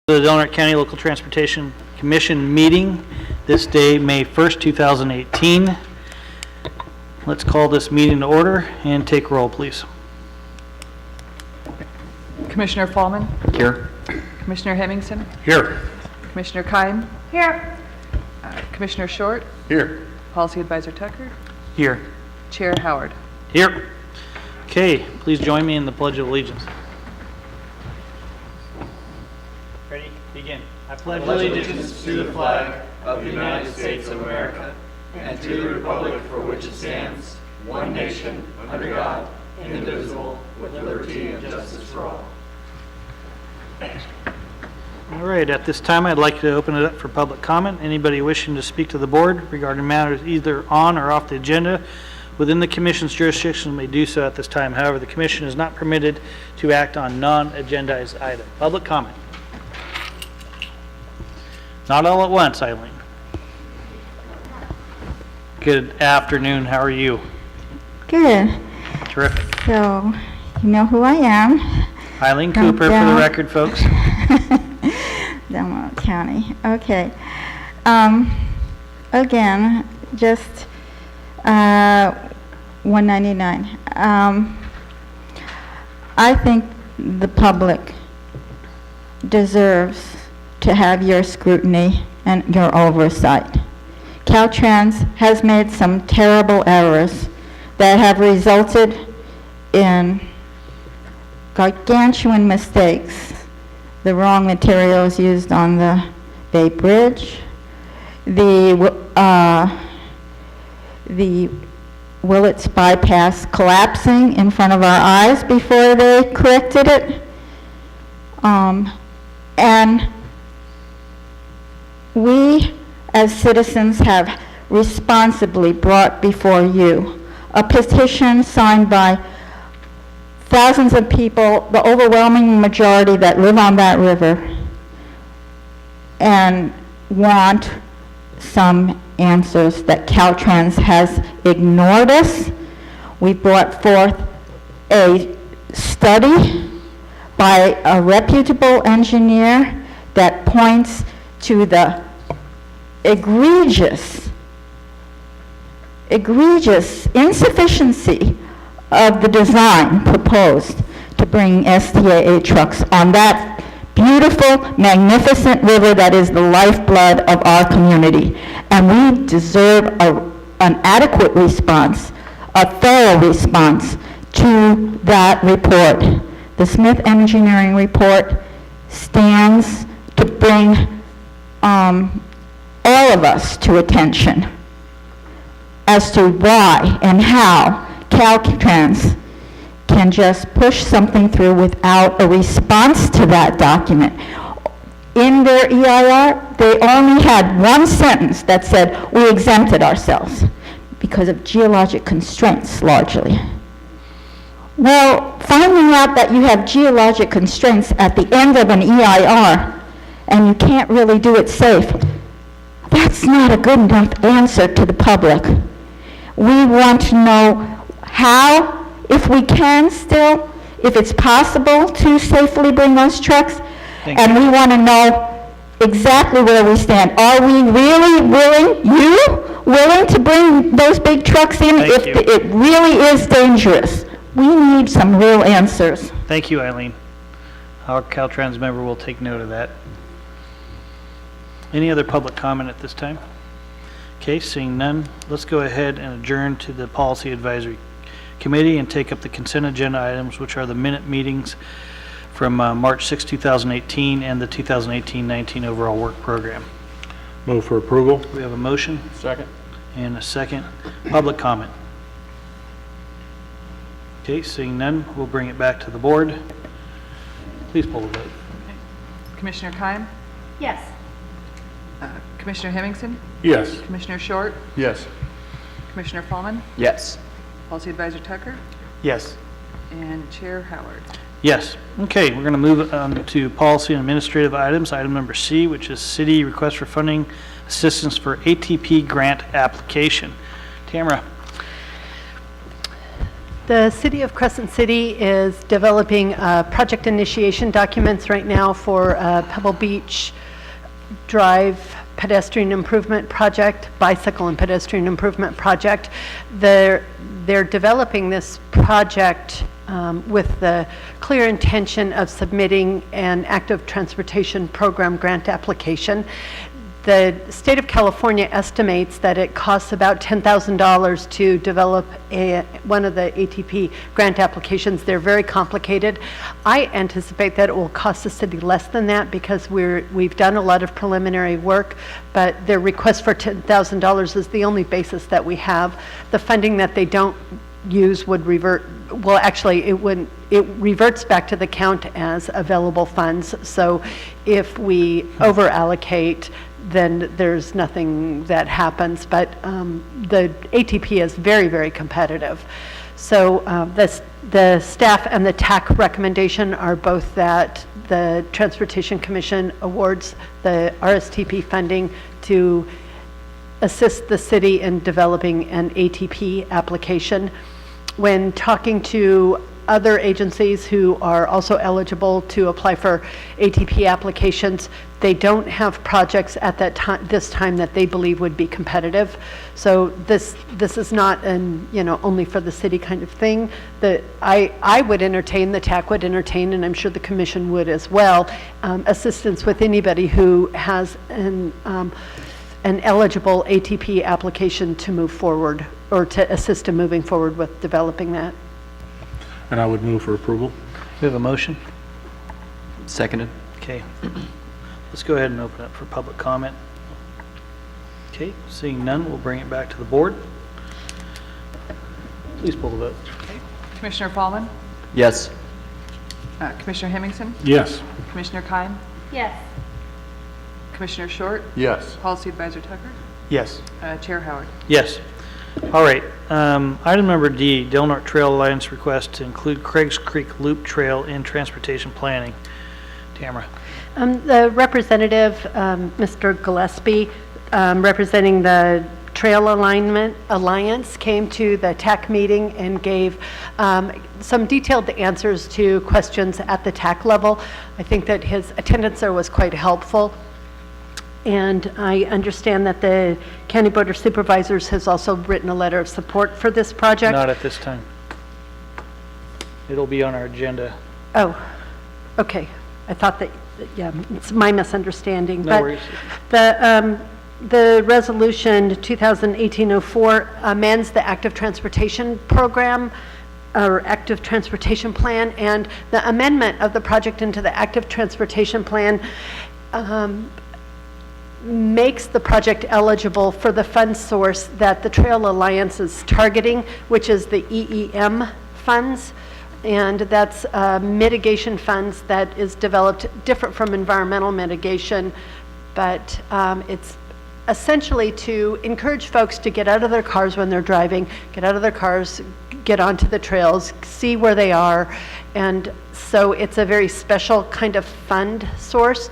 The Delaware County Local Transportation Commission meeting this day, May 1st, 2018. Let's call this meeting to order and take roll, please. Commissioner Fallman? Here. Commissioner Hemmingson? Here. Commissioner Keim? Here. Commissioner Short? Here. Policy Advisor Tucker? Here. Chair Howard? Here. Okay, please join me in the Pledge of Allegiance. Ready? Begin. I pledge allegiance to the flag of the United States of America and to the republic for which it stands, one nation, under God, indivisible, with liberty and justice for all. All right, at this time, I'd like to open it up for public comment. Anybody wishing to speak to the board regarding matters either on or off the agenda within the Commission's jurisdiction may do so at this time. However, the Commission is not permitted to act on non-agendized items. Public comment. Not all at once, Eileen. Good afternoon. How are you? Good. Terrific. So, you know who I am. Eileen From Cooper, for the record, folks. Delmarva County. Okay. Again, just 199. I think the public deserves to have your scrutiny and your oversight. Caltrans has made some terrible errors that have resulted in gargantuan mistakes. The wrong materials used on the Bay Bridge, the Willits bypass collapsing in front of our eyes before they corrected it, and we as citizens have responsibly brought before you a petition signed by thousands of people, the overwhelming majority that live on that river, and want some answers that Caltrans has ignored us. We brought forth a study by a reputable engineer that points to the egregious insufficiency of the design proposed to bring STAA trucks on that beautiful, magnificent river that is the lifeblood of our community. And we deserve an adequate response, a thorough response to that report. The Smith Engineering report stands to bring all of us to attention as to why and how Caltrans can just push something through without a response to that document. In their EIR, they only had one sentence that said, we exempted ourselves because of geologic constraints, largely. Well, finding out that you have geologic constraints at the end of an EIR and you can't really do it safe, that's not a good enough answer to the public. We want to know how, if we can still, if it's possible to safely bring those trucks, and we want to know exactly where we stand. Are we really willing to bring those big trucks in if it really is dangerous? We need some real answers. Thank you, Eileen. Our Caltrans member will take note of that. Any other public comment at this time? Okay, seeing none, let's go ahead and adjourn to the Policy Advisory Committee and take up the consent agenda items, which are the minute meetings from March 6, 2018 and the 2018-19 overall work program. Move for approval. We have a motion. Second. And a second. Public comment. Okay, seeing none, we'll bring it back to the board. Please pull the vote. Commissioner Keim? Yes. Commissioner Hemmingson? Yes. Commissioner Short? Yes. Commissioner Fallman? Yes. Policy Advisor Tucker? Yes. And Chair Howard? Yes. Okay, we're going to move on to policy and administrative items. Item number C, which is city request for funding assistance for ATP grant application. Tamara. The City of Crescent City is developing project initiation documents right now for Pebble Beach Drive pedestrian improvement project, bicycle and pedestrian improvement project. They're developing this project with the clear intention of submitting an active transportation program grant application. The state of California estimates that it costs about $10,000 to develop one of the ATP grant applications. They're very complicated. I anticipate that it will cost the city less than that because we've done a lot of preliminary work, but their request for $10,000 is the only basis that we have. The funding that they don't use would revert, well, actually, it reverts back to the count as available funds. So if we over allocate, then there's nothing that happens. But the ATP is very, very competitive. So the staff and the TAC recommendation are both that the Transportation Commission awards the RSTP funding to assist the city in developing an ATP application. When talking to other agencies who are also eligible to apply for ATP applications, they don't have projects at that time, this time, that they believe would be competitive. So this is not an, only for the city kind of thing. That I would entertain, the TAC would entertain, and I'm sure the commission would as well, assistance with anybody who has an eligible ATP application to move forward, or to assist in moving forward with developing that. And I would move for approval. We have a motion? Seconded. Okay. Let's go ahead and open it for public comment. Okay, seeing none, we'll bring it back to the board. Please pull the vote. Commissioner Fallman, Yes. Commissioner Hemmingson, Yes. Commissioner Kime, Yes. Commissioner Short, Yes. Policy Advisor Tucker, Yes. Chair Howard. Yes. All right. Item number D, Del Norte Trail Alliance request to include Craig's Creek Loop Trail in transportation planning. Tamara. The representative, Mr. Gillespie, representing the Trail Alliance, came to the TAC meeting and gave some detailed answers to questions at the TAC level. I think that his attendance there was quite helpful. And I understand that the County Board of Supervisors has also written a letter of support for this project. Not at this time. It'll be on our agenda. Oh, okay. I thought that, yeah, it's my misunderstanding. No worries. The resolution 2018-04 amends the active transportation program, or active transportation plan, and the amendment of the project into the active transportation plan makes the project eligible for the fund source that the Trail Alliance is targeting, which is the EEM funds. And that's mitigation funds that is developed different from environmental mitigation, but it's essentially to encourage folks to get out of their cars when they're driving, get out of their cars, get onto the trails, see where they are. And so it's a very special kind of fund source.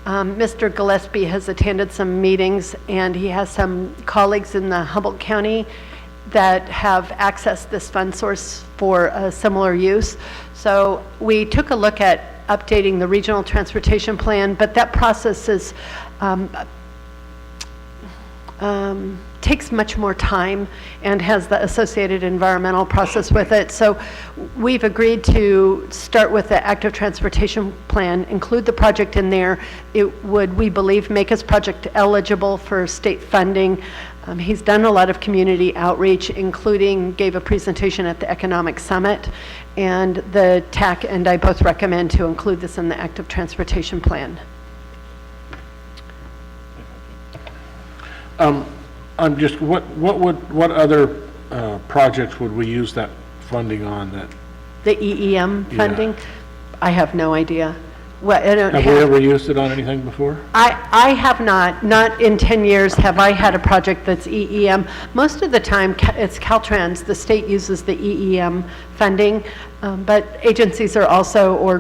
Mr. Gillespie has attended some meetings, and he has some colleagues in the Humboldt County that have accessed this fund source for a similar use. So we took a look at updating the regional transportation plan, but that process is takes much more time and has the associated environmental process with it. So we've agreed to start with the active transportation plan, include the project in there. It would, we believe, make his project eligible for state funding. He's done a lot of community outreach, including gave a presentation at the Economic Summit, and the TAC and I both recommend to include this in the active transportation plan. I'm just, what other projects would we use that funding on that? The EEM funding? Yeah. I have no idea. Well, I don't Have we ever used it on anything before? I have not in 10 years have I had a project that's EEM. Most of the time it's Caltrans, the state uses the EEM funding, but agencies are also, or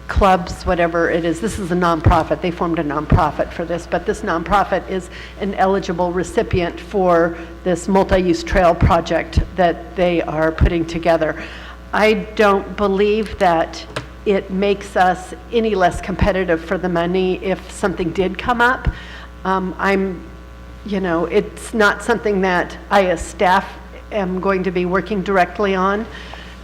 clubs, whatever it is. This is a nonprofit. They formed a nonprofit for this, but this nonprofit is an eligible recipient for this multi-use trail project that they are putting together. I don't believe that it makes us any less competitive for the money if something did come up. It's not something that I as staff am going to be working directly on.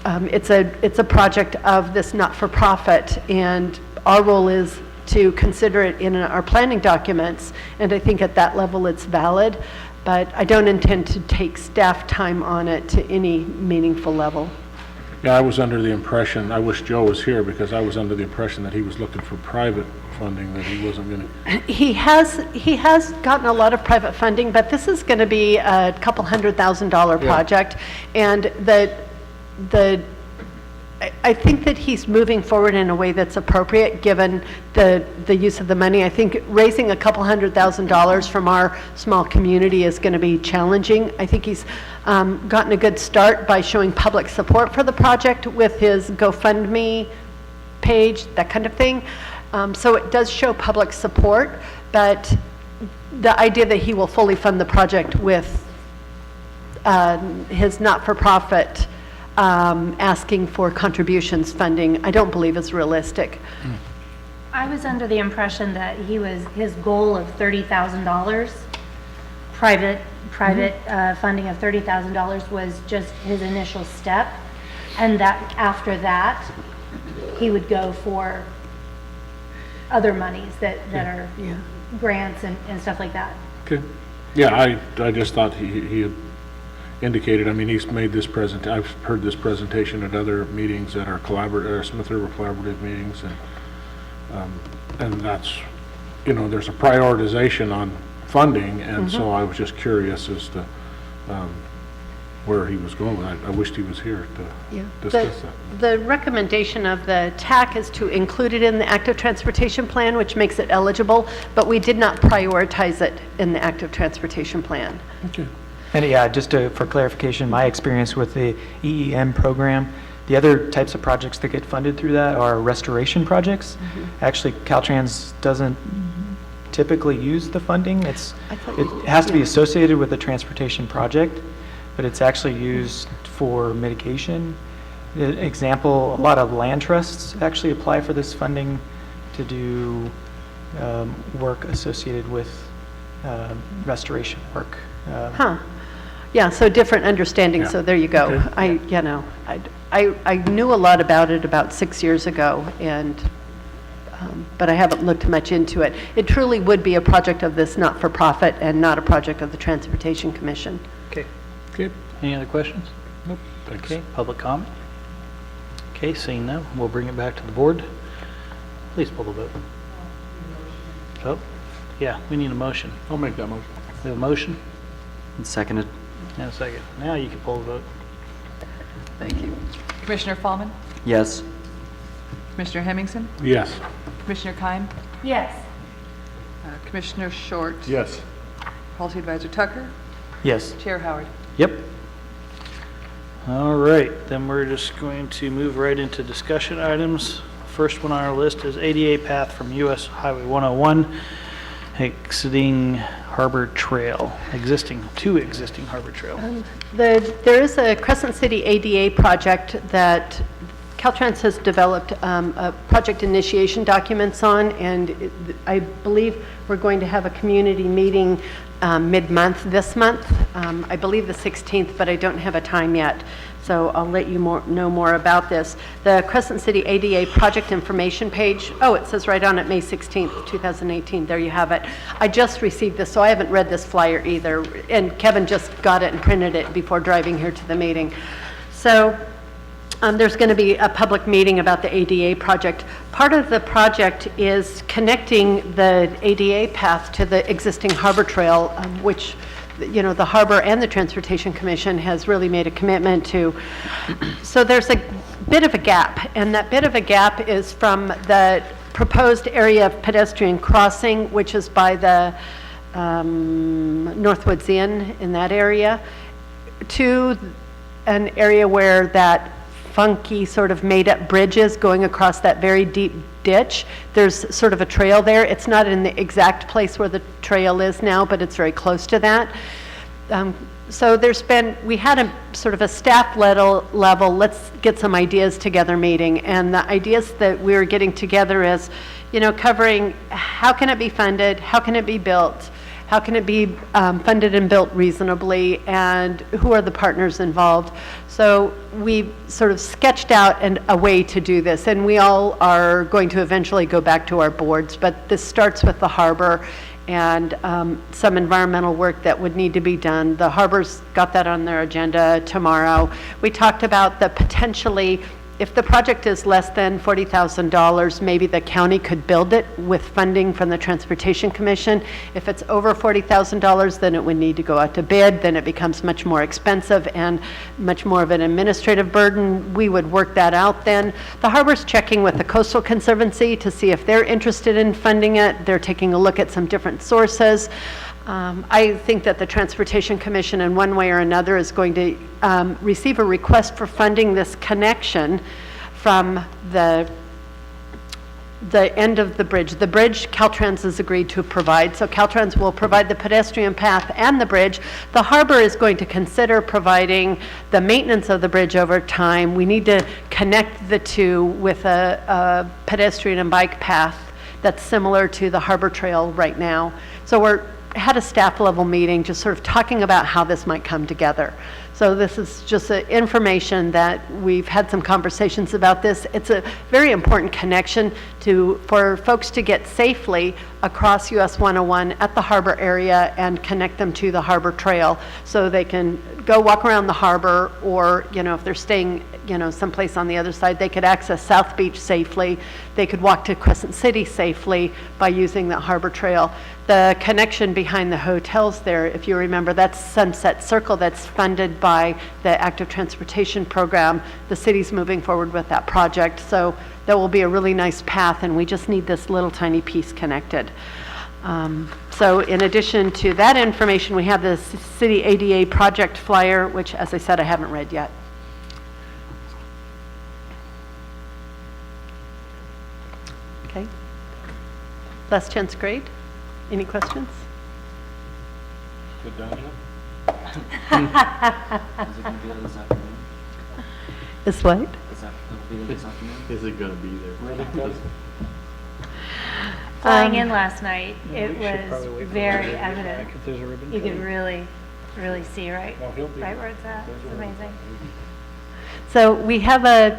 It's a project of this not-for-profit, and our role is to consider it in our planning documents, and I think at that level it's valid, but I don't intend to take staff time on it to any meaningful level. Yeah, I was under the impression, I wish Joe was here, because I was under the impression that he was looking for private funding, that he wasn't going to. He has gotten a lot of private funding, but this is going to be a couple $100,000 project, and I think that he's moving forward in a way that's appropriate given the use of the money. I think raising a couple $100,000 from our small community is going to be challenging. I think he's gotten a good start by showing public support for the project with his GoFundMe page, that kind of thing. So it does show public support, but the idea that he will fully fund the project with his not-for-profit asking for contributions funding, I don't believe is realistic. I was under the impression that his goal of $30,000, private funding of $30,000 was just his initial step, and that after that, he would go for other monies that are grants and stuff like that. Okay. Yeah, I just thought he had indicated, I mean, he's made this I've heard this presentation at other meetings that are Smith River Collaborative meetings, and that's, there's a prioritization on funding, and so I was just curious as to where he was going. I wished he was here to discuss that. The recommendation of the TAC is to include it in the active transportation plan, which makes it eligible, but we did not prioritize it in the active transportation plan. Okay. And yeah, just for clarification, my experience with the EEM program, the other types of projects that get funded through that are restoration projects. Actually, Caltrans doesn't typically use the funding. It has to be associated with a transportation project, but it's actually used for mitigation. Example, a lot of land trusts actually apply for this funding to do work associated with restoration work. Yeah, so different understanding, Yeah. so there you go. Okay. I knew a lot about it about 6 years ago, and but I haven't looked much into it. It truly would be a project of this not-for-profit and not a project of the Transportation Commission. Okay. Okay. Any other questions? Nope. Thanks. Okay, public comment? Okay, seeing none, we'll bring it back to the board. Please pull the vote. Oh, yeah, we need a motion. I'll make that motion. We have a motion Seconded. and a second. Now you can pull the vote. Thank you. Commissioner Fallman, Yes. Commissioner Hemmingson, Yes. Commissioner Keim, Yes. Commissioner Short, Yes. Policy Advisor Tucker, Yes. Chair Howard. Yep. All right, then we're just going to move right into discussion items. First one on our list is ADA path from US Highway 101 exiting Harbor Trail, two existing Harbor Trail. There is a Crescent City ADA project that Caltrans has developed a project initiation documents on, and I believe we're going to have a community meeting mid-month this month. I believe the 16th, but I don't have a time yet. So I'll let you know more about this. The Crescent City ADA project information page, it says right on it, May 16th, 2018. There you have it. I just received this, so I haven't read this flyer either. And Kevin just got it and printed it before driving here to the meeting. So there's going to be a public meeting about the ADA project. Part of the project is connecting the ADA path to the existing Harbor Trail, which the Harbor and the Transportation Commission has really made a commitment to. So there's a bit of a gap, and that bit of a gap is from the proposed area of pedestrian crossing, which is by the Northwoods Inn in that area, to an area where that funky sort of made-up bridges going across that very deep ditch. There's sort of a trail there. It's not in the exact place where the trail is now, but it's very close to that. So we had a sort of a staff level, let's get some ideas together meeting. And the ideas that we're getting together is, covering how can it be funded, how can it be built, how can it be funded and built reasonably, and who are the partners involved. So we sort of sketched out a way to do this, and we all are going to eventually go back to our boards, but this starts with the harbor and some environmental work that would need to be done. The harbor's got that on their agenda tomorrow. We talked about the potentially, if the project is less than $40,000, maybe the county could build it with funding from the Transportation Commission. If it's over $40,000, then it would need to go out to bid. Then it becomes much more expensive and much more of an administrative burden. We would work that out then. The harbor's checking with the Coastal Conservancy to see if they're interested in funding it. They're taking a look at some different sources. I think that the Transportation Commission in one way or another is going to receive a request for funding this connection from the end of the bridge. The bridge Caltrans has agreed to provide, so Caltrans will provide the pedestrian path and the bridge. The harbor is going to consider providing the maintenance of the bridge over time. We need to connect the two with a pedestrian and bike path that's similar to the harbor trail right now. So had a staff level meeting just sort of talking about how this might come together. So this is just information that we've had some conversations about this. It's a very important connection for folks to get safely across US 101 at the harbor area and connect them to the harbor trail so they can go walk around the harbor, or if they're staying someplace on the other side, they could access South Beach safely. They could walk to Crescent City safely by using the harbor trail. The connection behind the hotels there, if you remember, that's Sunset Circle, that's funded by the Active Transportation Program. The city's moving forward with that project, so that will be a really nice path, and we just need this little tiny piece connected. So in addition to that information, we have the City ADA project flyer, which, as I said, I haven't read yet. Okay. Last chance grade. Any questions? Good done, Is it going to be there this afternoon? Is what? Is that it'll be there this afternoon? Is it gonna be there? Flying in last night, it was very evident. You could really see right where it's at. It's amazing. So we have a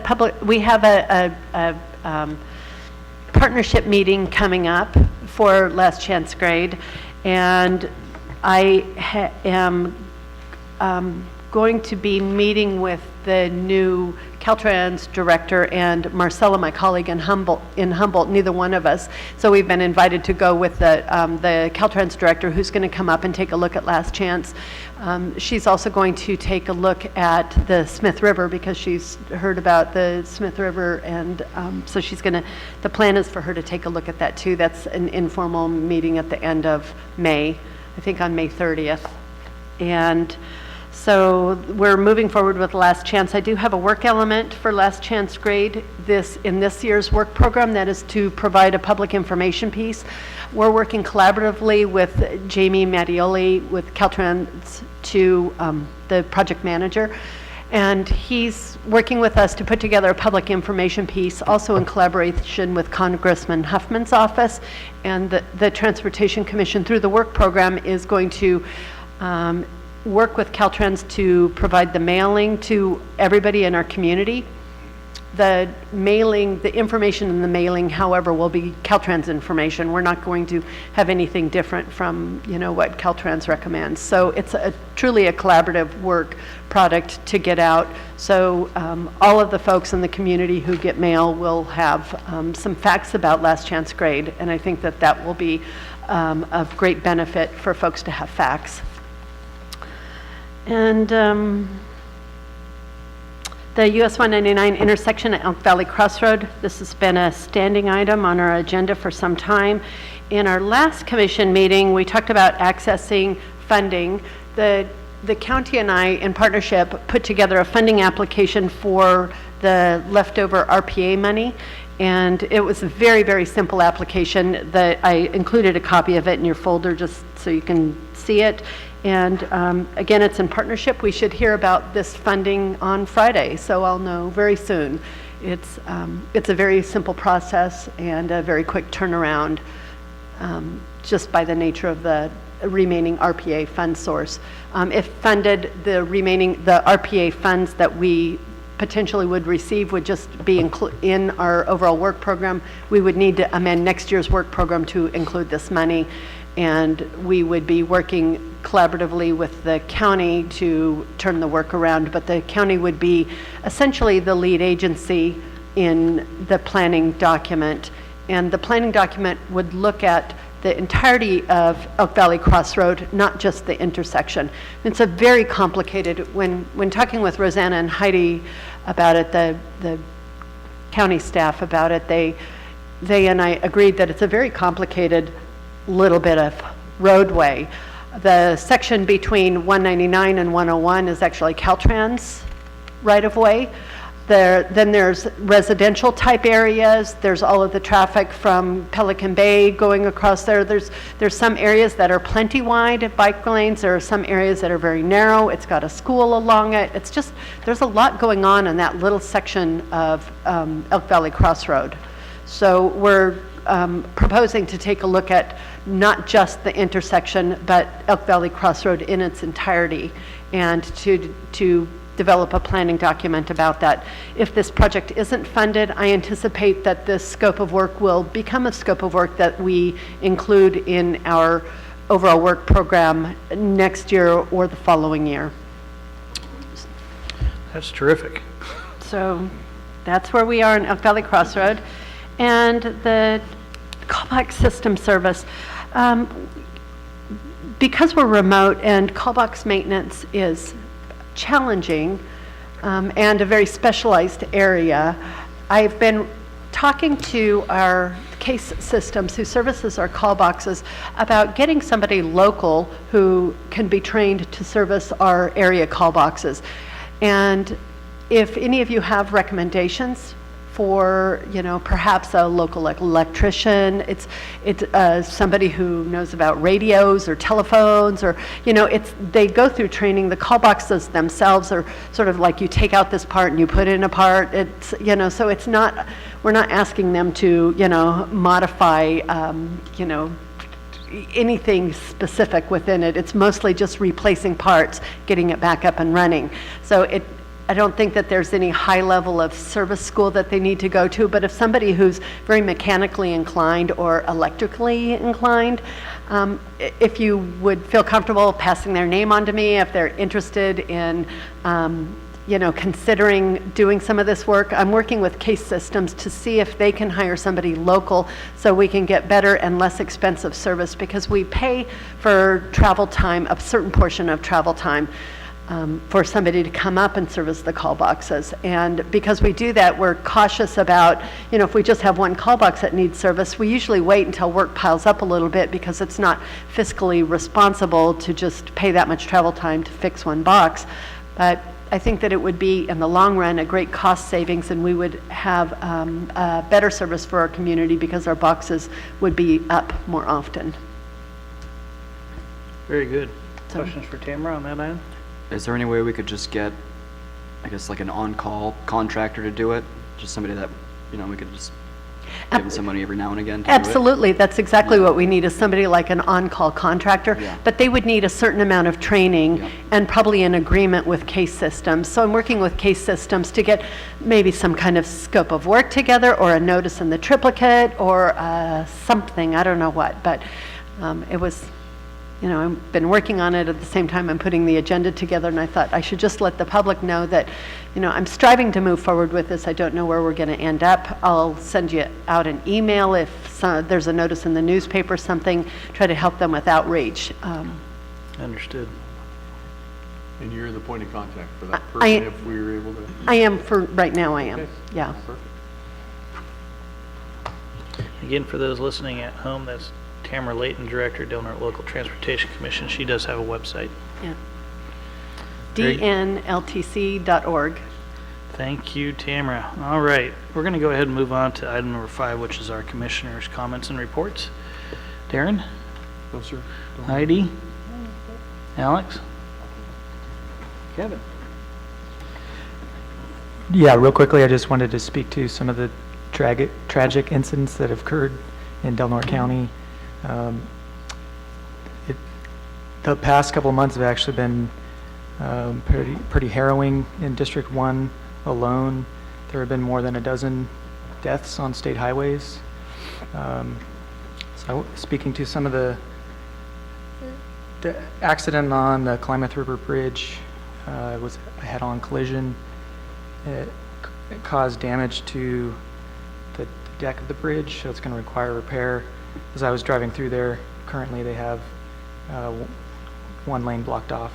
partnership meeting coming up for Last Chance Grade, and I am going to be meeting with the new Caltrans director and Marcella, my colleague in Humboldt, neither one of us. So we've been invited to go with the Caltrans director, who's going to come up and take a look at Last Chance. She's also going to take a look at the Smith River because she's heard about the Smith River, and so the plan is for her to take a look at that too. That's an informal meeting at the end of May, I think on May 30th. And so we're moving forward with Last Chance. I do have a work element for Last Chance Grade in this year's work program, that is to provide a public information piece. We're working collaboratively with Jamie Mattioli with Caltrans the project manager, and he's working with us to put together a public information piece, also in collaboration with Congressman Huffman's office, and the Transportation Commission through the work program is going to work with Caltrans to provide the mailing to everybody in our community. The information in the mailing, however, will be Caltrans information. We're not going to have anything different from, what Caltrans recommends. So it's truly a collaborative work product to get out. So all of the folks in the community who get mail will have some facts about Last Chance Grade, and I think that will be of great benefit for folks to have facts. And the US 199 intersection at Elk Valley Crossroad, this has been a standing item on our agenda for some time. In our last commission meeting, we talked about accessing funding. The county and I, in partnership, put together a funding application for the leftover RPA money, and it was a very, very simple application that I included a copy of it in your folder just so you can see it. And again, it's in partnership. We should hear about this funding on Friday, so I'll know very soon. It's a very simple process and a very quick turnaround, just by the nature of the remaining RPA fund source. If funded, the RPA funds that we potentially would receive would just be in our overall work program. We would need to amend next year's work program to include this money, and we would be working collaboratively with the county to turn the work around, but the county would be essentially the lead agency in the planning document. And the planning document would look at the entirety of Elk Valley Crossroad, not just the intersection. It's a very complicated, when talking with Rosanna and Heidi about it, the county staff about it, they and I agreed that it's a very complicated little bit of roadway. The section between 199 and 101 is actually Caltrans right-of-way. Then there's residential type areas. There's all of the traffic from Pelican Bay going across there. There's some areas that are plenty wide bike lanes. There are some areas that are very narrow. It's got a school along it. It's just, there's a lot going on in that little section of Elk Valley Crossroad. So we're proposing to take a look at not just the intersection, but Elk Valley Crossroad in its entirety, and to develop a planning document about that. If this project isn't funded, I anticipate that this scope of work will become a scope of work that we include in our overall work program next year or the following year. That's terrific. So that's where we are in Elk Valley Crossroad. And the callbox system service, because we're remote and callbox maintenance is challenging and a very specialized area, I've been talking to our case systems who services our call boxes about getting somebody local who can be trained to service our area call boxes. And if any of you have recommendations for, perhaps a local electrician, it's somebody who knows about radios or telephones, or, they go through training. The call boxes themselves are sort of like you take out this part and you put in a part. It's, so it's not, we're not asking them to, modify, anything specific within it. It's mostly just replacing parts, getting it back up and running. So I don't think that there's any high level of service school that they need to go to, but if somebody who's very mechanically inclined or electrically inclined, if you would feel comfortable passing their name on to me, if they're interested in, considering doing some of this work. I'm working with Case Systems to see if they can hire somebody local so we can get better and less expensive service, because we pay for travel time, a certain portion of travel time, for somebody to come up and service the call boxes. And because we do that, we're cautious about, if we just have one call box that needs service, we usually wait until work piles up a little bit, because it's not fiscally responsible to just pay that much travel time to fix one box. But I think that it would be, in the long run, a great cost savings, and we would have a better service for our community because our boxes would be up more often. Very good. So- Questions for Tamara on that item? Is there any way we could just get, I guess, like an on-call contractor to do it? Just somebody that, we could just give them some money every now and again to do it? Absolutely, that's exactly what we need, is somebody like an on-call contractor. Yeah. But they would need a certain amount of training Yeah. and probably an agreement with Case Systems. So I'm working with Case Systems to get maybe some kind of scope of work together, or a notice in the triplicate, or something, I don't know what. But it was, I've been working on it at the same time I'm putting the agenda together, and I thought I should just let the public know that, I'm striving to move forward with this. I don't know where we're going to end up. I'll send you out an email if there's a notice in the newspaper, something, try to help them with outreach. Understood. And you're the point of contact for that I- person if we were able to? I am, for right now I am, Okay. yeah. Perfect. Again, for those listening at home, that's Tamara Layton, Director, Del Local Transportation Commission. She does have a website. Yeah. Great. dnltc.org. Thank you, Tamara. All right, we're going to go ahead and move on to item number 5, which is our commissioners' comments and reports. Darren? No, sir. Heidi? Alex? Kevin? Yeah, real quickly, I just wanted to speak to some of the tragic incidents that have occurred in Del Norte County. The past couple of months have actually been pretty harrowing. In District 1 alone, there have been more than a dozen deaths on state highways. So speaking to some of the accident on the Klamath River Bridge was a head-on collision. It caused damage to the deck of the bridge, so it's going to require repair. As I was driving through there, currently they have one lane blocked off.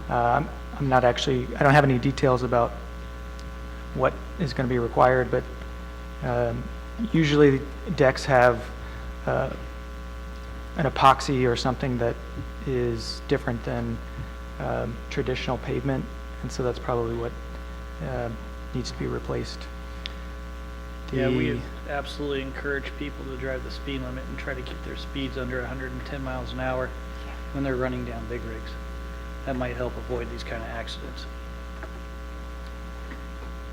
I'm not actually, I don't have any details about what is going to be required, but usually decks have an epoxy or something that is different than traditional pavement, and so that's probably what needs to be replaced. Yeah, we absolutely encourage people to drive the speed limit and try to keep their speeds under 110 miles an hour when they're running down big rigs. That might help avoid these kind of accidents.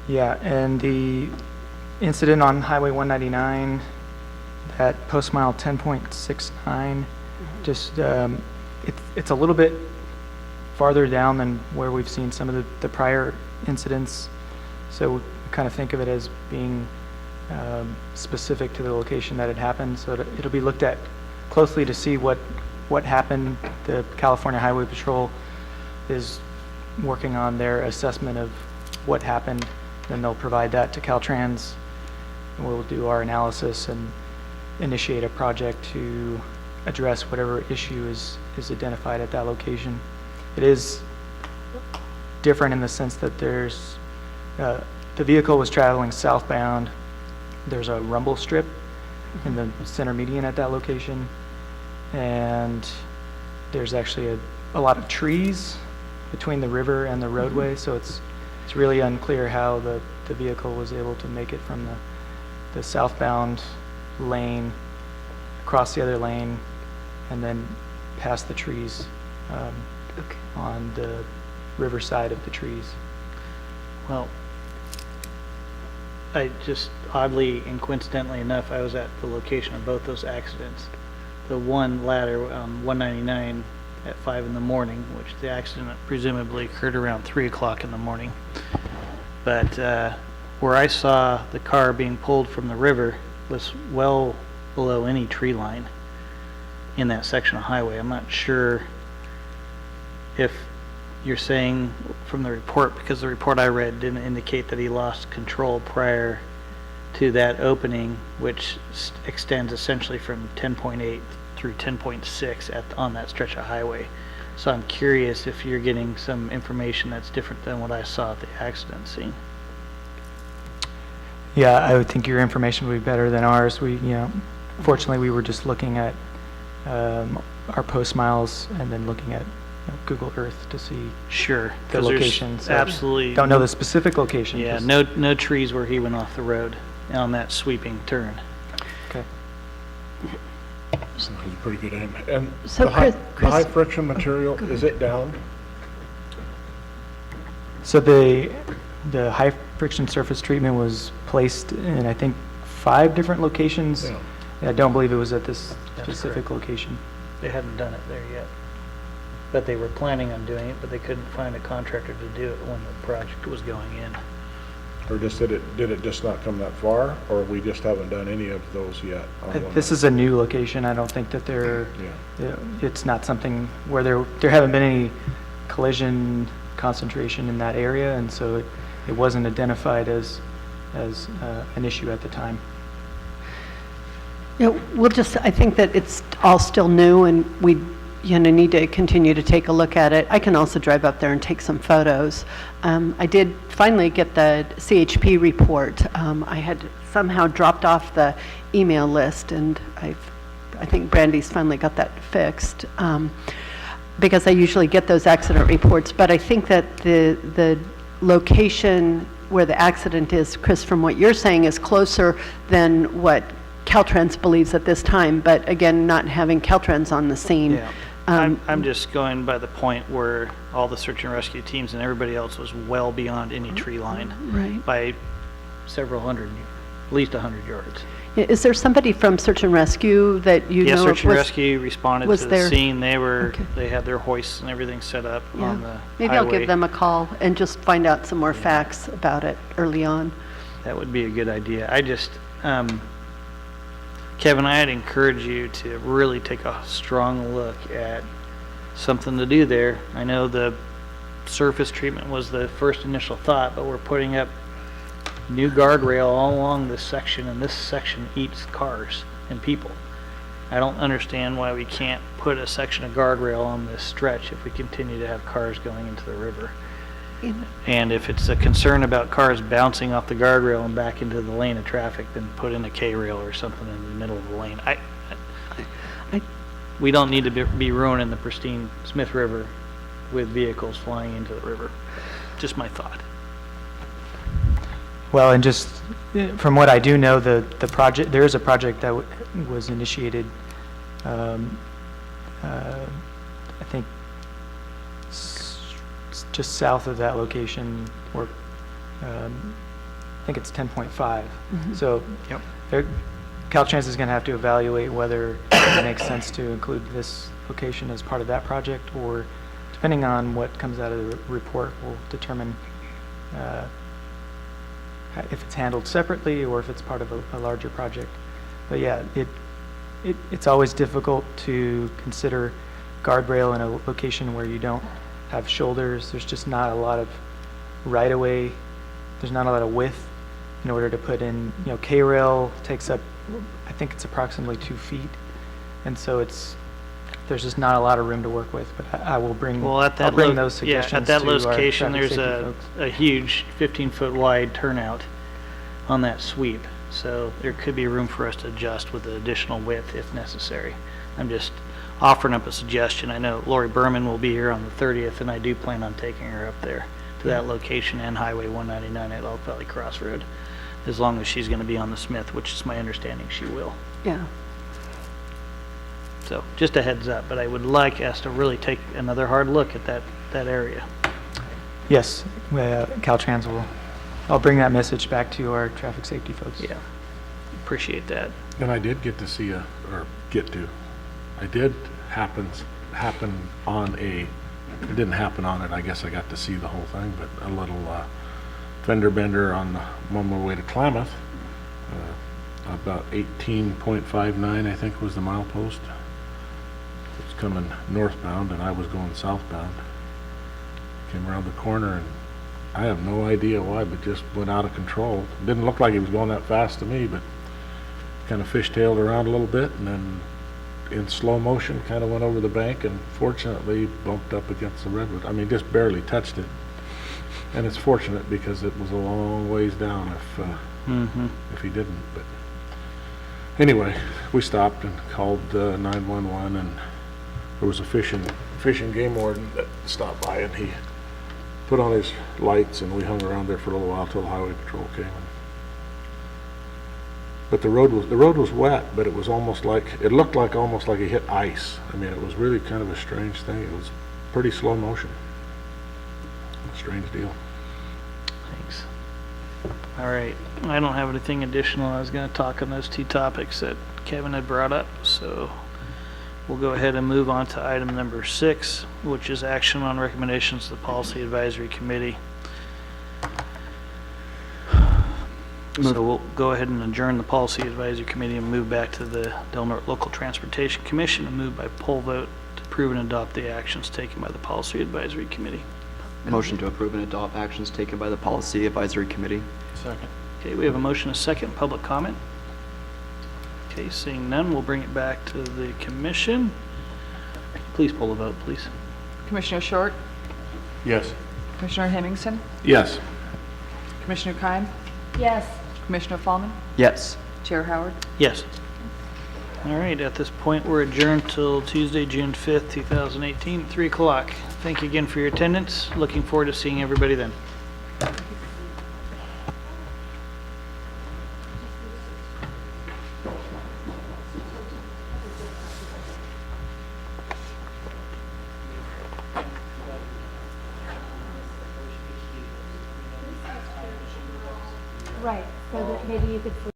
Yeah, and the incident on Highway 199, that post mile 10.69, just it's a little bit farther down than where we've seen some of the prior incidents. So we kind of think of it as being specific to the location that it happened. So it'll be looked at closely to see what happened. The California Highway Patrol is working on their assessment of what happened. Then they'll provide that to Caltrans, and we'll do our analysis and initiate a project to address whatever issue is identified at that location. It is different in the sense that there's the vehicle was traveling southbound. There's a rumble strip in the center median at that location, and there's actually a lot of trees between the river and the roadway, so it's really unclear how the vehicle was able to make it from the southbound lane across the other lane and then past the trees on the riverside of the trees. Well, I just oddly and coincidentally enough, I was at the location of both those accidents. The one latter on 199 at 5 in the morning, which the accident presumably occurred around 3 o'clock in the morning. But where I saw the car being pulled from the river was well below any tree line in that section of highway. I'm not sure if you're saying from the report, because the report I read didn't indicate that he lost control prior to that opening, which extends essentially from 10.8 through 10.6 on that stretch of highway. So I'm curious if you're getting some information that's different than what I saw at the accident scene. Yeah, I would think your information would be better than ours. Fortunately, we were just looking at our post miles and then looking at Google Earth to see Sure, the 'cause there's location. So absolutely don't know the specific location. Yeah, just- no trees where he went off the road on that sweeping turn. Okay. Sounds pretty good aim. And So the high Chris, friction material, is it down? So the high friction surface treatment was placed in, I think, 5 different locations. Yeah. I don't believe it was at this That's specific correct. location. They hadn't done it there yet. But they were planning on doing it, but they couldn't find a contractor to do it when the project was going in. Or just did it just not come that far, or we just haven't done any of those yet? on This is a new location. I don't think that Yeah. it's not something where there haven't been any collision concentration in that area, and so it wasn't identified as an issue at the time. I think that it's all still new, and we need to continue to take a look at it. I can also drive up there and take some photos. I did finally get the CHP report. I had somehow dropped off the email list, and I think Brandy's finally got that fixed, because I usually get those accident reports. But I think that the location where the accident is, Chris, from what you're saying, is closer than what Caltrans believes at this time, but again, not having Caltrans on the scene. Yeah. I'm just going by the point where all the search and rescue teams and everybody else was well beyond any tree line Right. by several hundred, at least 100 yards. Is there somebody from Search and Rescue that you know? Yeah, of search and was- rescue responded was to the there? scene. Okay. They had their hoists and everything set up Yeah. on the Maybe I'll highway. give them a call and just find out some more facts about it early on. That would be a good idea. I just, Kevin, I'd encourage you to really take a strong look at something to do there. I know the surface treatment was the first initial thought, but we're putting up new guardrail all along this section, and this section eats cars and people. I don't understand why we can't put a section of guardrail on this stretch if we continue to have cars going into the river. And if it's a concern about cars bouncing off the guardrail and back into the lane of traffic, then put in a K-rail or something in the middle of the lane. We don't need to be ruining the pristine Smith River with vehicles flying into the river. Just my thought. Well, and just from what I do know, the project, there is a project that was initiated, I think, just south of that location, or I think it's 10.5. So Yep. Caltrans is going to have to evaluate whether it makes sense to include this location as part of that project, or depending on what comes out of the report, will determine if it's handled separately or if it's part of a larger project. But yeah, it's always difficult to consider guardrail in a location where you don't have shoulders. There's just not a lot of right-of-way. There's not a lot of width in order to put in, K-rail takes up, I think it's approximately 2 feet. And so there's just not a lot of room to work with, but I will bring, Well, at that I'll bring those suggestions at that to our location, traffic there's safety a folks. huge 15-foot wide turnout on that sweep. So there could be room for us to adjust with the additional width if necessary. I'm just offering up a suggestion. I know Lori Berman will be here on the 30th, and I do plan on taking her up there to that location and Highway 199 at Elk Valley Crossroad, as long as she's going to be on the Smith, which is my understanding she will. Yeah. So just a heads up, but I would like us to really take another hard look at that area. Yes, Caltrans will, I'll bring that message back to our traffic safety folks. Yeah, appreciate that. And I did get to see I did happen on it didn't happen on it, I guess I got to see the whole thing, but a little fender bender on my way to Klamath, about 18.59 I think was the milepost. It's coming northbound and I was going southbound. Came around the corner and I have no idea why, but just went out of control. Didn't look like he was going that fast to me, but kind of fishtailed around a little bit and then in slow motion kind of went over the bank and fortunately bumped up against the redwood. I mean, just barely touched it. And it's fortunate because it was a long ways down if he didn't. But anyway, we stopped and called 911, and there was a fishing game warden that stopped by, and he put on his lights, and we hung around there for a little while till the highway patrol came. But the road was wet, but it was almost like, it looked like almost like it hit ice. I mean, it was really kind of a strange thing. It was pretty slow motion. A strange deal. Thanks. All right, I don't have anything additional. I was going to talk on those two topics that Kevin had brought up, so we'll go ahead and move on to item number 6, which is action on recommendations to the Policy Advisory Committee. So we'll go ahead and adjourn the Policy Advisory Committee and move back to the Del Norte Local Transportation Commission and move by poll vote to approve and adopt the actions taken by the Policy Advisory Committee. Motion to approve and adopt actions taken by the Policy Advisory Committee. Second. Okay, we have a motion, a second, public comment. Okay, seeing none, we'll bring it back to the commission. Please poll the vote, please. Commissioner Short, Yes. Commissioner Hemmingson, Yes. Commissioner Keim, Yes. Commissioner Fallman, Yes. Chair Howard. Yes. All right, at this point, we're adjourned till Tuesday, June 5th, 2018, 3 o'clock. Thank you again for your attendance. Looking forward to seeing everybody then. Right, so that maybe you could